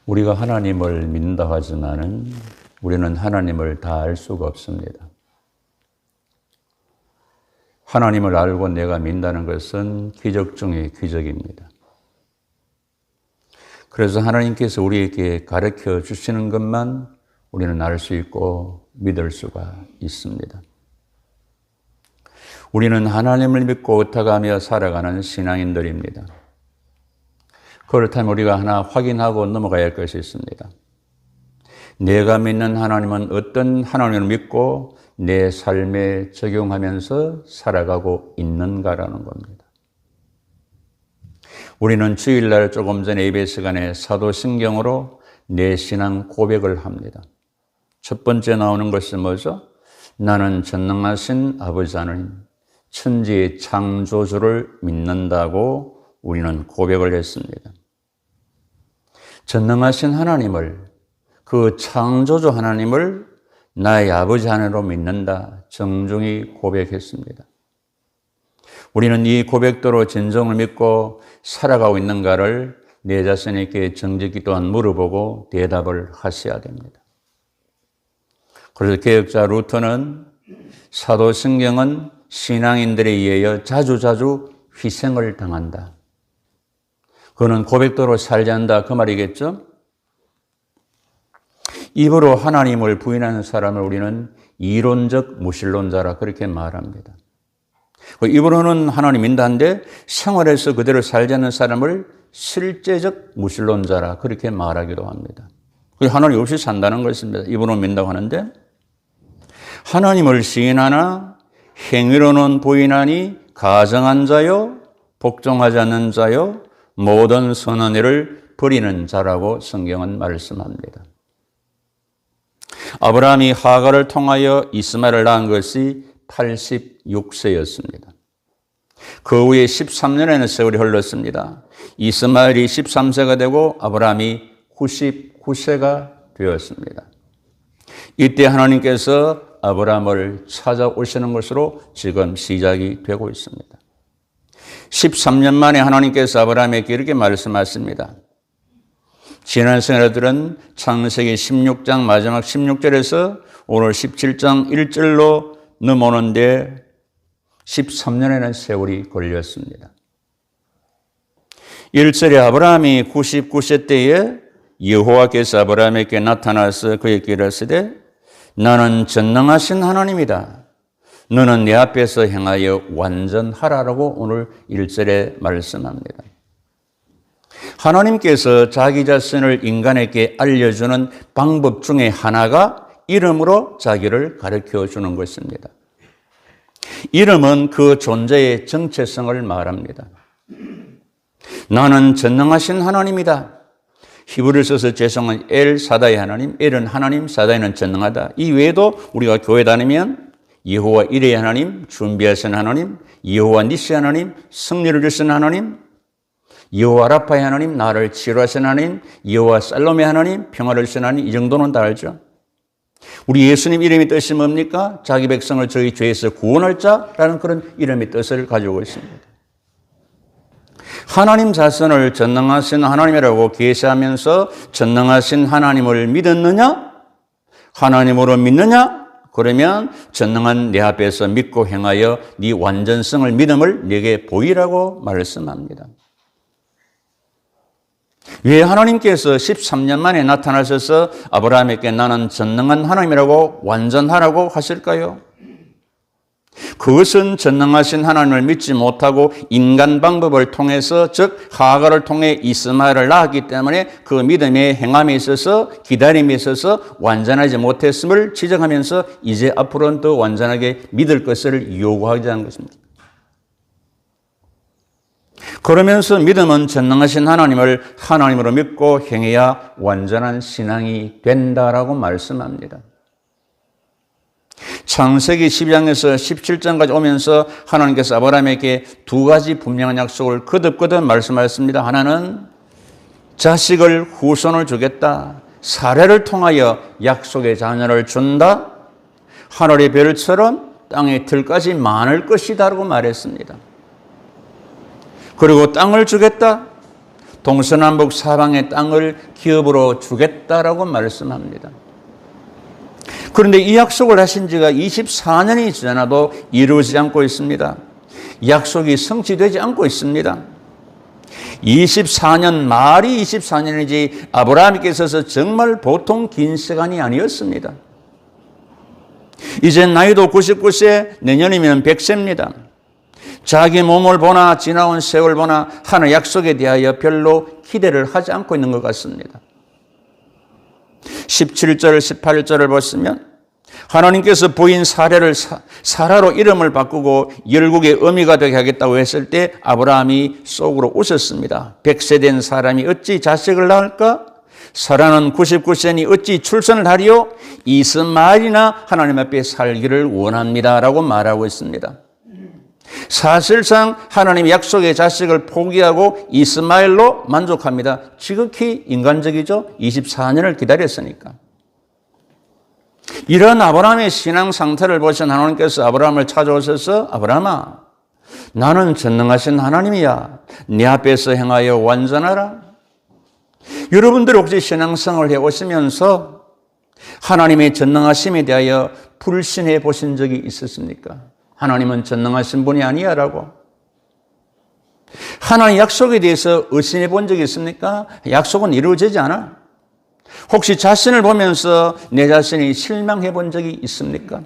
우리가 하나님을 믿는다 하지만은 우리는 하나님을 다 알 수가 없습니다. 하나님을 알고 내가 믿는다는 것은 기적 중의 기적입니다. 그래서 하나님께서 우리에게 가르쳐 주시는 것만 우리는 알 수 있고 믿을 수가 있습니다. 우리는 하나님을 믿고 의탁하며 살아가는 신앙인들입니다. 그렇다면 우리가 하나 확인하고 넘어가야 할 것이 있습니다. 내가 믿는 하나님은 어떤 하나님을 믿고 내 삶에 적용하면서 살아가고 있는가라는 겁니다. 우리는 주일날 조금 전에 예배 시간에 사도신경으로 내 신앙 고백을 합니다. 첫 번째 나오는 것이 뭐죠? 나는 전능하신 아버지 하나님, 천지의 창조주를 믿는다고 우리는 고백을 했습니다. 전능하신 하나님을, 그 창조주 하나님을 나의 아버지 하나님으로 믿는다, 정중히 고백했습니다. 우리는 이 고백대로 진정을 믿고 살아가고 있는가를 내 자신에게 정직히 또한 물어보고 대답을 하셔야 됩니다. 그래서 개혁자 루터는 사도신경은 신앙인들에 의하여 자주자주 희생을 당한다. 그거는 고백대로 살지 않는다 그 말이겠죠? 입으로 하나님을 부인하는 사람을 우리는 이론적 무신론자라 그렇게 말합니다. 입으로는 하나님 믿는다는데 생활에서 그대로 살지 않는 사람을 실제적 무신론자라 그렇게 말하기도 합니다. 하나님 없이 산다는 것입니다. 입으로 믿는다고 하는데 하나님을 시인하나 행위로는 부인하니 가정한 자요 복종하지 않는 자요 모든 선한 일을 버리는 자라고 성경은 말씀합니다. 아브라함이 하갈을 통하여 이스마엘을 낳은 것이 86세였습니다. 그 후에 13년에는 세월이 흘렀습니다. 이스마엘이 13세가 되고 아브라함이 99세가 되었습니다. 이때 하나님께서 아브라함을 찾아오시는 것으로 지금 시작이 되고 있습니다. 13년 만에 하나님께서 아브라함에게 이렇게 말씀하십니다. 지난 시간들은 창세기 16장 마지막 16절에서 오늘 17장 1절로 넘어오는데 13년에는 세월이 걸렸습니다. 1절에 아브라함이 99세 때에 여호와께서 아브라함에게 나타나서 그에게 이르시되 나는 전능하신 하나님이다. 너는 내 앞에서 행하여 완전하라라고 오늘 1절에 말씀합니다. 하나님께서 자기 자신을 인간에게 알려주는 방법 중에 하나가 이름으로 자기를 가르쳐 주는 것입니다. 이름은 그 존재의 정체성을 말합니다. 나는 전능하신 하나님이다. 히브리서에서 제성은 엘 사다의 하나님, 엘은 하나님, 사다이는 전능하다. 이 외에도 우리가 교회 다니면 여호와 이레의 하나님, 준비하신 하나님, 여호와 니시 하나님, 승리를 주신 하나님, 여호와 라파의 하나님, 나를 치료하신 하나님, 여호와 살롬의 하나님, 평화를 주신 하나님, 이 정도는 다 알죠. 우리 예수님 이름의 뜻이 뭡니까? 자기 백성을 저희 죄에서 구원할 자라는 그런 이름의 뜻을 가지고 있습니다. 하나님 자신을 전능하신 하나님이라고 계시하면서 전능하신 하나님을 믿었느냐? 하나님으로 믿느냐? 그러면 전능한 내 앞에서 믿고 행하여 네 완전성을 믿음을 내게 보이라고 말씀합니다. 왜 하나님께서 13년 만에 나타나셔서 아브라함에게 나는 전능한 하나님이라고 완전하라고 하실까요? 그것은 전능하신 하나님을 믿지 못하고 인간 방법을 통해서 즉 하갈을 통해 이스마엘을 낳았기 때문에 그 믿음의 행함에 있어서 기다림에 있어서 완전하지 못했음을 지적하면서 이제 앞으로는 더 완전하게 믿을 것을 요구하자는 것입니다. 그러면서 믿음은 전능하신 하나님을 하나님으로 믿고 행해야 완전한 신앙이 된다라고 말씀합니다. 창세기 12장에서 17장까지 오면서 하나님께서 아브라함에게 두 가지 분명한 약속을 거듭거듭 말씀하셨습니다. 하나는 자식을 후손을 주겠다. 사례를 통하여 약속의 자녀를 준다. 하늘의 별처럼 땅의 들까지 많을 것이다 라고 말했습니다. 그리고 땅을 주겠다. 동서남북 사방의 땅을 기업으로 주겠다라고 말씀합니다. 그런데 이 약속을 하신 지가 24년이 지나도 이루어지지 않고 있습니다. 약속이 성취되지 않고 있습니다. 24년, 말이 24년이지 아브라함께 있어서 정말 보통 긴 시간이 아니었습니다. 이제 나이도 99세, 내년이면 100세입니다. 자기 몸을 보나 지나온 세월 보나 하는 약속에 대하여 별로 기대를 하지 않고 있는 것 같습니다. 17절, 18절을 보시면 하나님께서 부인 사라로 이름을 바꾸고 열국의 어미가 되게 하겠다고 했을 때 아브라함이 속으로 웃었습니다. 100세 된 사람이 어찌 자식을 낳을까? 사라는 99세니 어찌 출산을 하리요? 이스마엘이나 하나님 앞에 살기를 원합니다 라고 말하고 있습니다. 사실상 하나님 약속의 자식을 포기하고 이스마엘로 만족합니다. 지극히 인간적이죠. 24년을 기다렸으니까. 이런 아브라함의 신앙 상태를 보신 하나님께서 아브라함을 찾아오셔서 아브라함아, 나는 전능하신 하나님이야. 네 앞에서 행하여 완전하라. 여러분들 혹시 신앙생활을 해오시면서 하나님의 전능하심에 대하여 불신해 보신 적이 있으십니까? 하나님은 전능하신 분이 아니야 라고. 하나님 약속에 대해서 의심해 본 적이 있습니까? 약속은 이루어지지 않아. 혹시 자신을 보면서 내 자신이 실망해 본 적이 있습니까?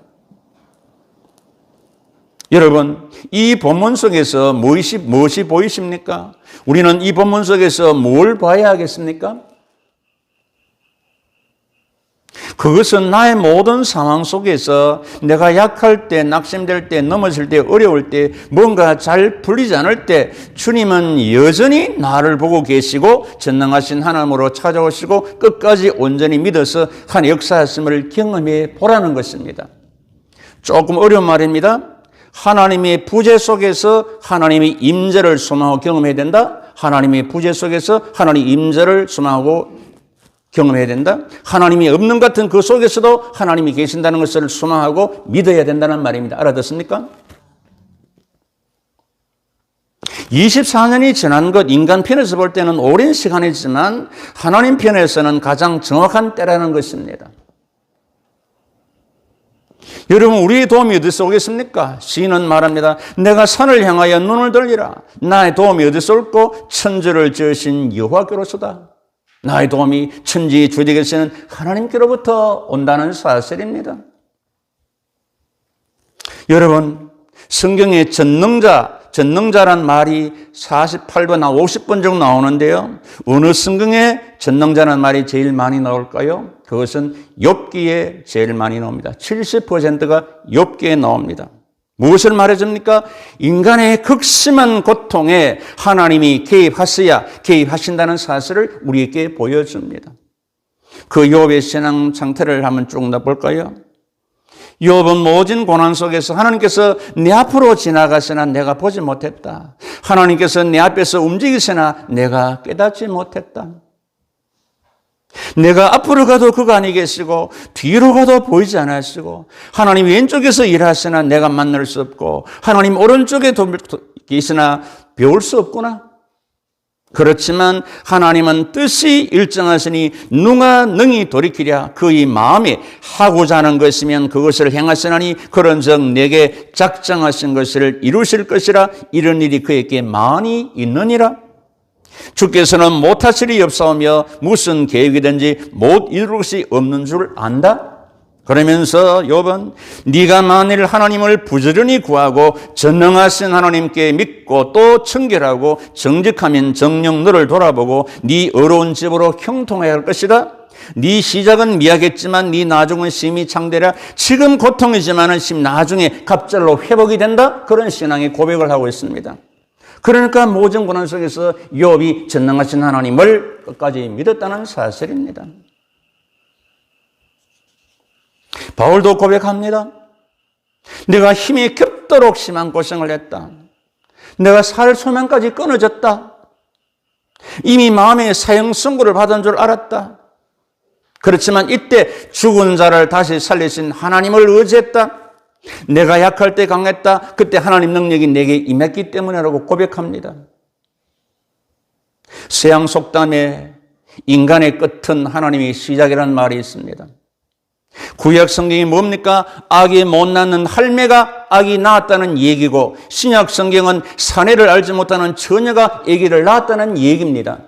여러분, 이 본문 속에서 무엇이 보이십니까? 우리는 이 본문 속에서 뭘 봐야 하겠습니까? 그것은 나의 모든 상황 속에서 내가 약할 때, 낙심될 때, 넘어질 때, 어려울 때, 뭔가 잘 풀리지 않을 때 주님은 여전히 나를 보고 계시고 전능하신 하나님으로 찾아오시고 끝까지 온전히 믿어서 한 역사하심을 경험해 보라는 것입니다. 조금 어려운 말입니다. 하나님의 부재 속에서 하나님의 임재를 소망하고 경험해야 된다. 하나님의 부재 속에서 하나님의 임재를 소망하고 경험해야 된다. 하나님이 없는 것 같은 그 속에서도 하나님이 계신다는 것을 소망하고 믿어야 된다는 말입니다. 알아듣습니까? 24년이 지난 것, 인간 편에서 볼 때는 오랜 시간이지만 하나님 편에서는 가장 정확한 때라는 것입니다. 여러분, 우리의 도움이 어디서 오겠습니까? 시인은 말합니다. 내가 산을 향하여 눈을 돌리라. 나의 도움이 어디서 올고 천지를 지으신 여호와께로서다. 나의 도움이 천지 주에 계시는 하나님께로부터 온다는 사실입니다. 여러분, 성경에 전능자란 말이 48번이나 50번 정도 나오는데요. 어느 성경에 전능자라는 말이 제일 많이 나올까요? 그것은 욥기에 제일 많이 나옵니다. 70%가 욥기에 나옵니다. 무엇을 말해줍니까? 인간의 극심한 고통에 하나님이 개입하신다는 사실을 우리에게 보여줍니다. 그 욥의 신앙 상태를 한번 쭉 볼까요? 욥은 모진 고난 속에서 하나님께서 내 앞으로 지나가시나 내가 보지 못했다. 하나님께서 내 앞에서 움직이시나 내가 깨닫지 못했다. 내가 앞으로 가도 그가 아니 계시고 뒤로 가도 보이지 않으시고 하나님 왼쪽에서 일하시나 내가 만날 수 없고 하나님 오른쪽에 계시나 배울 수 없구나. 그렇지만 하나님은 뜻이 일정하시니 누가 능히 돌이키랴. 그의 마음에 하고자 하는 것이면 그것을 행하시나니 그런즉 내게 작정하신 것을 이루실 것이라. 이런 일이 그에게 많이 있느니라. 주께서는 못하실 일이 없사오며 무슨 계획이든지 못 이룰 것이 없는 줄 안다. 그러면서 욥은 네가 만일 하나님을 부지런히 구하고 전능하신 하나님께 믿고 또 청결하고 정직하면 정녕 너를 돌아보고 네 어려운 집으로 형통해야 할 것이다. 네 시작은 미약했지만 네 나중은 심히 창대라. 지금 고통이지만 나중에 갑절로 회복이 된다. 그런 신앙의 고백을 하고 있습니다. 그러니까 모든 고난 속에서 욥이 전능하신 하나님을 끝까지 믿었다는 사실입니다. 바울도 고백합니다. 내가 힘이 겹도록 심한 고생을 했다. 내가 살 소망까지 끊어졌다. 이미 마음에 사형 선고를 받은 줄 알았다. 그렇지만 이때 죽은 자를 다시 살리신 하나님을 의지했다. 내가 약할 때 강했다. 그때 하나님 능력이 내게 임했기 때문이라고 고백합니다. 서양 속담에 인간의 끝은 하나님의 시작이라는 말이 있습니다. 구약 성경이 뭡니까? 아기 못 낳는 할매가 아기 낳았다는 얘기고, 신약 성경은 사내를 알지 못하는 처녀가 아기를 낳았다는 얘기입니다.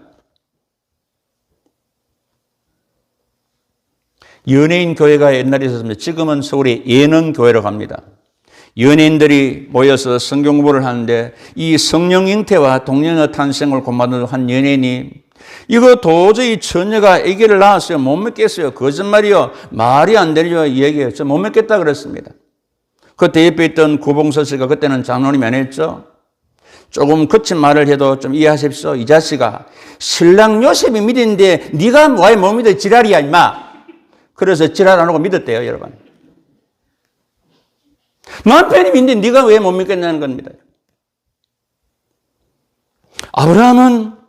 연예인 교회가 옛날에 있었습니다. 지금은 서울에 예능교회라고 합니다. 연예인들이 모여서 성경 공부를 하는데, 이 성령 잉태와 동령의 탄생을 공부하는 한 연예인이 이거 도저히 처녀가 아기를 낳았어요. 못 믿겠어요. 거짓말이요. 말이 안 되죠. 이 얘기예요. 저 못 믿겠다 그랬습니다. 그때 옆에 있던 구봉서 씨가, 그때는 장로님이 아니었죠. 조금 거친 말을 해도 좀 이해하십시오. 이 자식아, 신랑 요셉이 믿는데 네가 왜 못 믿어? 지랄이야 임마. 그래서 지랄 안 하고 믿었대요, 여러분. 남편이 믿는데 네가 왜 못 믿겠냐는 겁니다. 아브라함은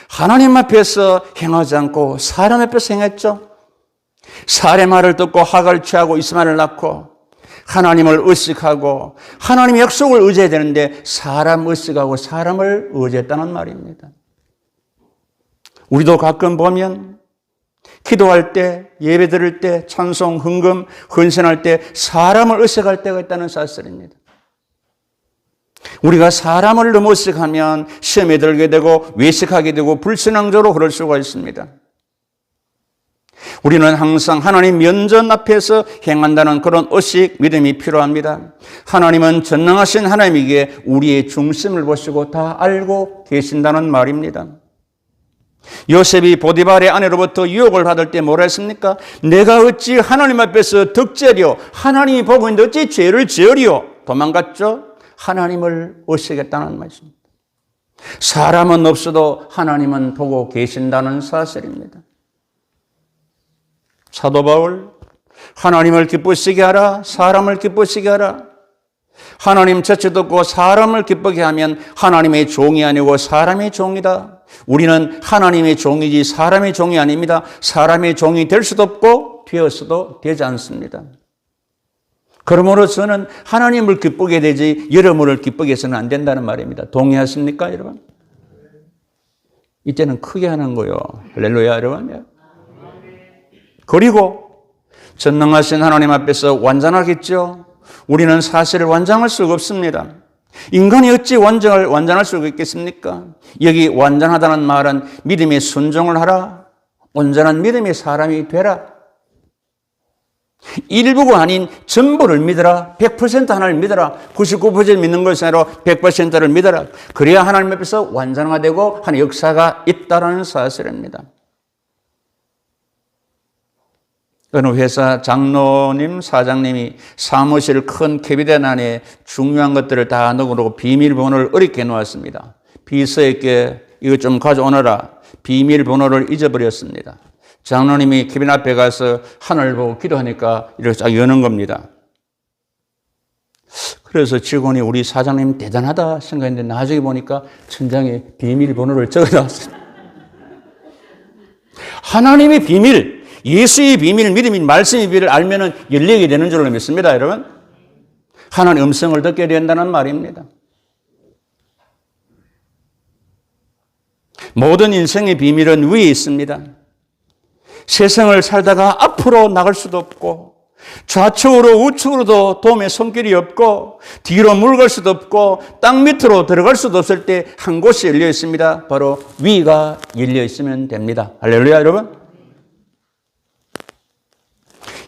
하나님 앞에서 행하지 않고 사람 앞에서 행했죠. 사람의 말을 듣고 하가를 취하고 이스마엘을 낳고, 하나님을 의식하고 하나님의 약속을 의지해야 되는데 사람 의식하고 사람을 의지했다는 말입니다. 우리도 가끔 보면 기도할 때, 예배 드릴 때, 찬송, 헌금, 헌신할 때 사람을 의식할 때가 있다는 사실입니다. 우리가 사람을 너무 의식하면 시험에 들게 되고 외식하게 되고 불신앙적으로 그럴 수가 있습니다. 우리는 항상 하나님 면전 앞에서 행한다는 그런 의식, 믿음이 필요합니다. 하나님은 전능하신 하나님에게 우리의 중심을 보시고 다 알고 계신다는 말입니다. 요셉이 보디발의 아내로부터 유혹을 받을 때 뭐라 했습니까? 내가 어찌 하나님 앞에서 덕죄리요? 하나님이 보고 있는데 어찌 죄를 지으리요? 도망갔죠? 하나님을 의식했다는 말씀입니다. 사람은 없어도 하나님은 보고 계신다는 사실입니다. 사도 바울, 하나님을 기쁘시게 하라, 사람을 기쁘시게 하라. 하나님 첫째 듣고 사람을 기쁘게 하면 하나님의 종이 아니고 사람의 종이다. 우리는 하나님의 종이지 사람의 종이 아닙니다. 사람의 종이 될 수도 없고 되었어도 되지 않습니다. 그러므로 저는 하나님을 기쁘게 되지 여러분을 기쁘게 해서는 안 된다는 말입니다. 동의하십니까, 여러분? 이때는 크게 하는 거예요. 할렐루야, 여러분. 그리고 전능하신 하나님 앞에서 완전하겠죠. 우리는 사실을 완전할 수가 없습니다. 인간이 어찌 완전할 수가 있겠습니까? 여기 완전하다는 말은 믿음에 순종을 하라, 온전한 믿음의 사람이 되라. 일부가 아닌 전부를 믿어라. 100% 하나님을 믿어라. 99% 믿는 것이 아니라 100%를 믿어라. 그래야 하나님 앞에서 완전화가 되고 하는 역사가 있다는 사실입니다. 어느 회사 장로님, 사장님이 사무실 큰 캐비넷 안에 중요한 것들을 다 넣어놓고 비밀번호를 어렵게 놓았습니다. 비서에게 이거 좀 가져오너라. 비밀번호를 잊어버렸습니다. 장로님이 캐비넷 앞에 가서 하늘 보고 기도하니까 이렇게 쫙 여는 겁니다. 그래서 직원이 우리 사장님 대단하다 생각했는데 나중에 보니까 천장에 비밀번호를 적어놨어요. 하나님의 비밀, 예수의 비밀, 믿음의 말씀의 비밀을 알면 열리게 되는 줄로 믿습니다, 여러분. 하나님의 음성을 듣게 된다는 말입니다. 모든 인생의 비밀은 위에 있습니다. 세상을 살다가 앞으로 나갈 수도 없고 좌측으로 우측으로도 도움의 손길이 없고 뒤로 물갈 수도 없고 땅 밑으로 들어갈 수도 없을 때 한 곳이 열려 있습니다. 바로 위가 열려 있으면 됩니다. 할렐루야, 여러분.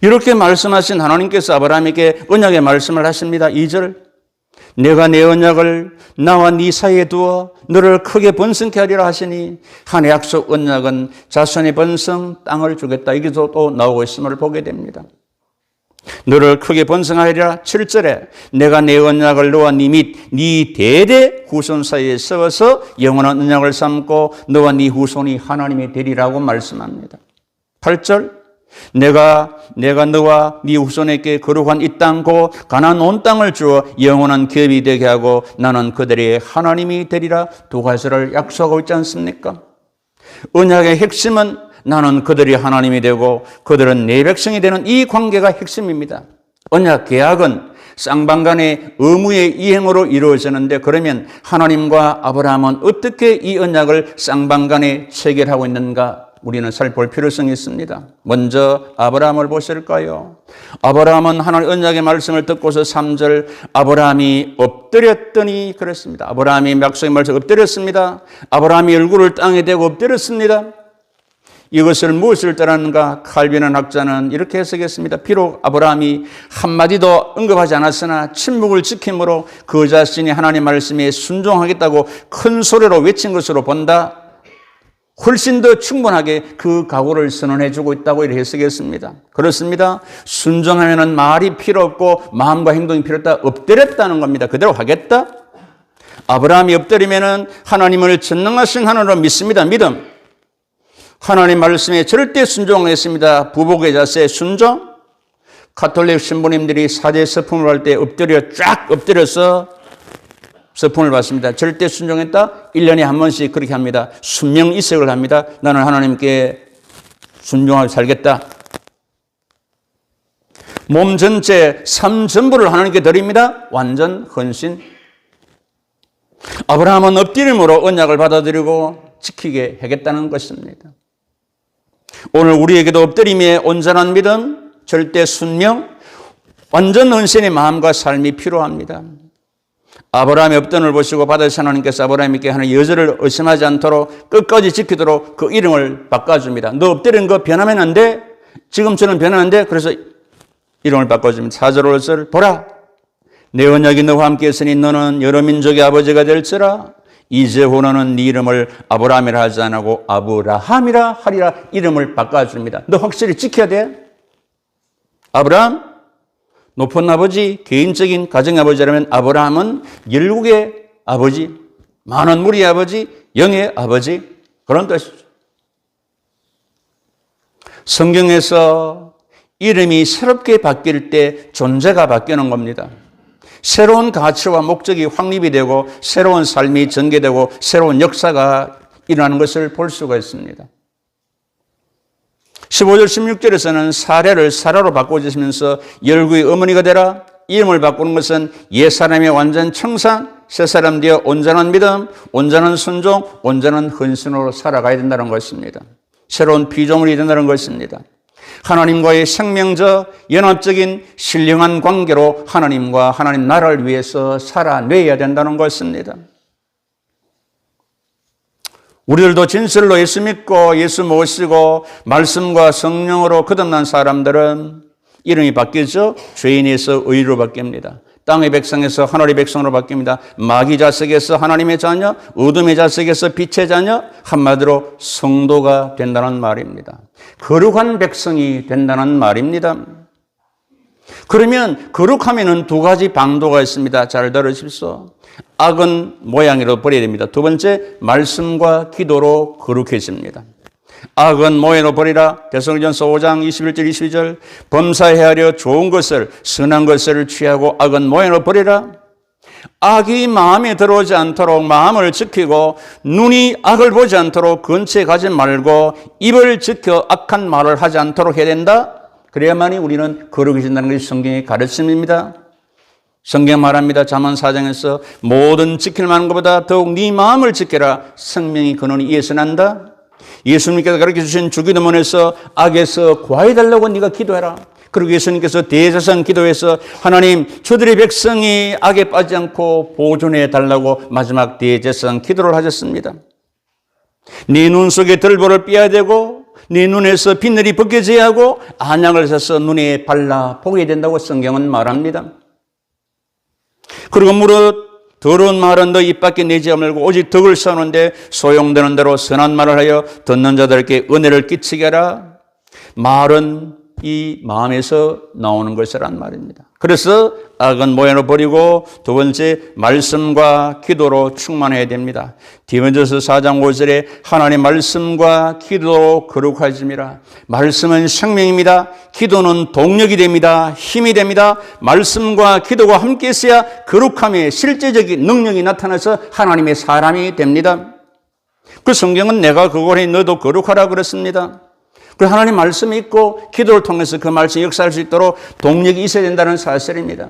이렇게 말씀하신 하나님께서 아브라함에게 언약의 말씀을 하십니다. 2절, 내가 내 언약을 나와 네 사이에 두어 너를 크게 번성케 하리라 하시니 한 약속 언약은 자손의 번성, 땅을 주겠다. 여기서 또 나오고 있음을 보게 됩니다. 너를 크게 번성하리라. 7절에 내가 내 언약을 너와 네 및 네 대대 후손 사이에 세워서 영원한 언약을 삼고 너와 네 후손이 하나님이 되리라고 말씀합니다. 8절, 내가 너와 네 후손에게 거룩한 이 땅 곧 가나안 온 땅을 주어 영원한 기업이 되게 하고 나는 그들의 하나님이 되리라. 두 가지를 약속하고 있지 않습니까? 언약의 핵심은 나는 그들이 하나님이 되고 그들은 내 백성이 되는 이 관계가 핵심입니다. 언약 계약은 쌍방간의 의무의 이행으로 이루어지는데, 그러면 하나님과 아브라함은 어떻게 이 언약을 쌍방간에 체결하고 있는가 우리는 살펴볼 필요성이 있습니다. 먼저 아브라함을 보실까요? 아브라함은 하나님의 언약의 말씀을 듣고서 3절 아브라함이 엎드렸더니 그랬습니다. 아브라함이 약속의 말씀 엎드렸습니다. 아브라함이 얼굴을 땅에 대고 엎드렸습니다. 이것을 무엇을 뜻하는가? 칼빈한 학자는 이렇게 해석했습니다. 비록 아브라함이 한마디도 언급하지 않았으나 침묵을 지킴으로 그 자신이 하나님 말씀에 순종하겠다고 큰 소리로 외친 것으로 본다. 훨씬 더 충분하게 그 각오를 선언해 주고 있다고 이렇게 해석했습니다. 그렇습니다. 순종하면은 말이 필요 없고 마음과 행동이 필요 없다. 엎드렸다는 겁니다. 그대로 하겠다. 아브라함이 엎드리면은 하나님을 전능하신 하나님으로 믿습니다. 믿음. 하나님 말씀에 절대 순종했습니다. 부복의 자세 순종. 가톨릭 신부님들이 사제 서품을 할 때 쫙 엎드려서 서품을 받습니다. 절대 순종했다? 1년에 한 번씩 그렇게 합니다. 순명 이색을 합니다. 나는 하나님께 순종하고 살겠다. 몸 전체, 삶 전부를 하나님께 드립니다. 완전 헌신. 아브라함은 엎드림으로 언약을 받아들이고 지키게 하겠다는 것입니다. 오늘 우리에게도 엎드림의 온전한 믿음, 절대 순명, 완전 헌신의 마음과 삶이 필요합니다. 아브라함의 엎드림을 보시고 받으신 하나님께서 아브라함에게 하는 여절을 의심하지 않도록 끝까지 지키도록 그 이름을 바꿔줍니다. 너 엎드린 거 변하면 안 돼. 지금처럼 변하면 안 돼. 그래서 이름을 바꿔줍니다. 4절 5절 보라. 내 언약이 너와 함께 있으니 너는 여러 민족의 아버지가 될지라. 이제후로는 네 이름을 아브라함이라 하지 않고 아브라함이라 하리라. 이름을 바꿔줍니다. 너 확실히 지켜야 돼. 아브라함, 높은 아버지, 개인적인 가정의 아버지라면 아브라함은 열국의 아버지, 많은 무리의 아버지, 영의 아버지, 그런 뜻이죠. 성경에서 이름이 새롭게 바뀔 때 존재가 바뀌는 겁니다. 새로운 가치와 목적이 확립이 되고 새로운 삶이 전개되고 새로운 역사가 일어나는 것을 볼 수가 있습니다. 15절 16절에서는 사례를 사라로 바꿔주시면서 열국의 어머니가 되라. 이름을 바꾸는 것은 옛사람의 완전 청산, 새사람 되어 온전한 믿음, 온전한 순종, 온전한 헌신으로 살아가야 된다는 것입니다. 새로운 피조물이 된다는 것입니다. 하나님과의 생명적, 연합적인 신령한 관계로 하나님과 하나님 나라를 위해서 살아내야 된다는 것입니다. 우리들도 진실로 예수 믿고 예수 모시고 말씀과 성령으로 거듭난 사람들은 이름이 바뀌죠. 죄인에서 의로 바뀝니다. 땅의 백성에서 하늘의 백성으로 바뀝니다. 마귀 자식에서 하나님의 자녀, 어둠의 자식에서 빛의 자녀, 한마디로 성도가 된다는 말입니다. 거룩한 백성이 된다는 말입니다. 그러면 거룩하면은 두 가지 방도가 있습니다. 잘 들으십시오. 악은 모양으로 버려야 됩니다. 두 번째, 말씀과 기도로 거룩해집니다. 악은 모양으로 버리라. 데살로니가전서 5장 21절 22절 범사에 하려 좋은 것을 선한 것을 취하고 악은 모양으로 버리라. 악이 마음에 들어오지 않도록 마음을 지키고 눈이 악을 보지 않도록 근처에 가지 말고 입을 지켜 악한 말을 하지 않도록 해야 된다. 그래야만이 우리는 거룩해진다는 것이 성경의 가르침입니다. 성경 말합니다. 잠언 4장에서 모든 지킬 만한 것보다 더욱 네 마음을 지켜라. 생명이 근원이 이에서 난다. 예수님께서 가르쳐주신 주기도문에서 악에서 구하여달라고 네가 기도해라. 그리고 예수님께서 대제사장 기도에서 하나님 저들의 백성이 악에 빠지지 않고 보존해 달라고 마지막 대제사장 기도를 하셨습니다. 네 눈 속에 들보를 삐어야 되고 네 눈에서 비늘이 벗겨져야 하고 안약을 사서 눈에 발라 보게 된다고 성경은 말합니다. 그리고 무릇 더러운 말은 너 입 밖에 내지 말고 오직 덕을 쌓는데 소용되는 대로 선한 말을 하여 듣는 자들에게 은혜를 끼치게 하라. 말은 이 마음에서 나오는 것이란 말입니다. 그래서 악은 모양으로 버리고 두 번째 말씀과 기도로 충만해야 됩니다. 디모데전서 4장 5절에 하나님의 말씀과 기도로 거룩하심이라. 말씀은 생명입니다. 기도는 동력이 됩니다. 힘이 됩니다. 말씀과 기도가 함께 있어야 거룩함의 실제적인 능력이 나타나서 하나님의 사람이 됩니다. 그 성경은 내가 그걸 해 너도 거룩하라 그랬습니다. 그래서 하나님 말씀이 있고 기도를 통해서 그 말씀이 역사할 수 있도록 동력이 있어야 된다는 사실입니다.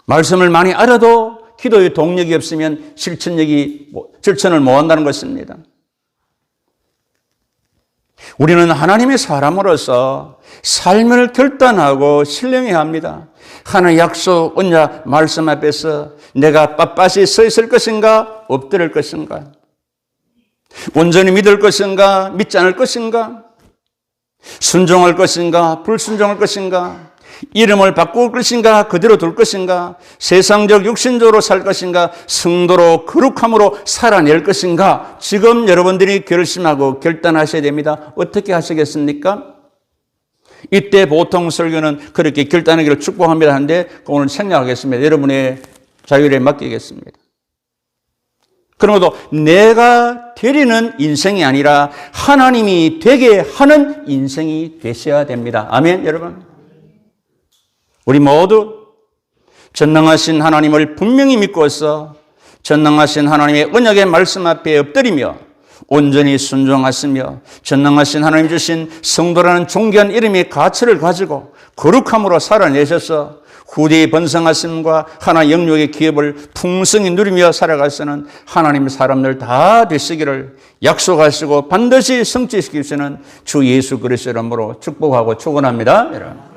말씀을 많이 알아도 기도의 동력이 없으면 실천을 못한다는 것입니다. 우리는 하나님의 사람으로서 삶을 결단하고 신령해야 합니다. 하나님의 약속, 언약, 말씀 앞에서 내가 빳빳이 서 있을 것인가, 엎드릴 것인가, 온전히 믿을 것인가, 믿지 않을 것인가, 순종할 것인가, 불순종할 것인가, 이름을 바꿀 것인가, 그대로 둘 것인가, 세상적 육신적으로 살 것인가, 성도로 거룩함으로 살아낼 것인가, 지금 여러분들이 결심하고 결단하셔야 됩니다. 어떻게 하시겠습니까? 이때 보통 설교는 그렇게 결단하기를 축복합니다 하는데 오늘 생략하겠습니다. 여러분의 자율에 맡기겠습니다. 그러므로 내가 되리는 인생이 아니라 하나님이 되게 하는 인생이 되셔야 됩니다. 아멘, 여러분. 우리 모두 전능하신 하나님을 분명히 믿고서 전능하신 하나님의 언약의 말씀 앞에 엎드리며 온전히 순종하시며 전능하신 하나님 주신 성도라는 존귀한 이름의 가치를 가지고 거룩함으로 살아내셔서 후대에 번성하심과 하나의 영역의 기업을 풍성히 누리며 살아가서는 하나님의 사람들 다 되시기를 약속하시고 반드시 성취시키시는 주 예수 그리스도 이름으로 축복하고 축원합니다.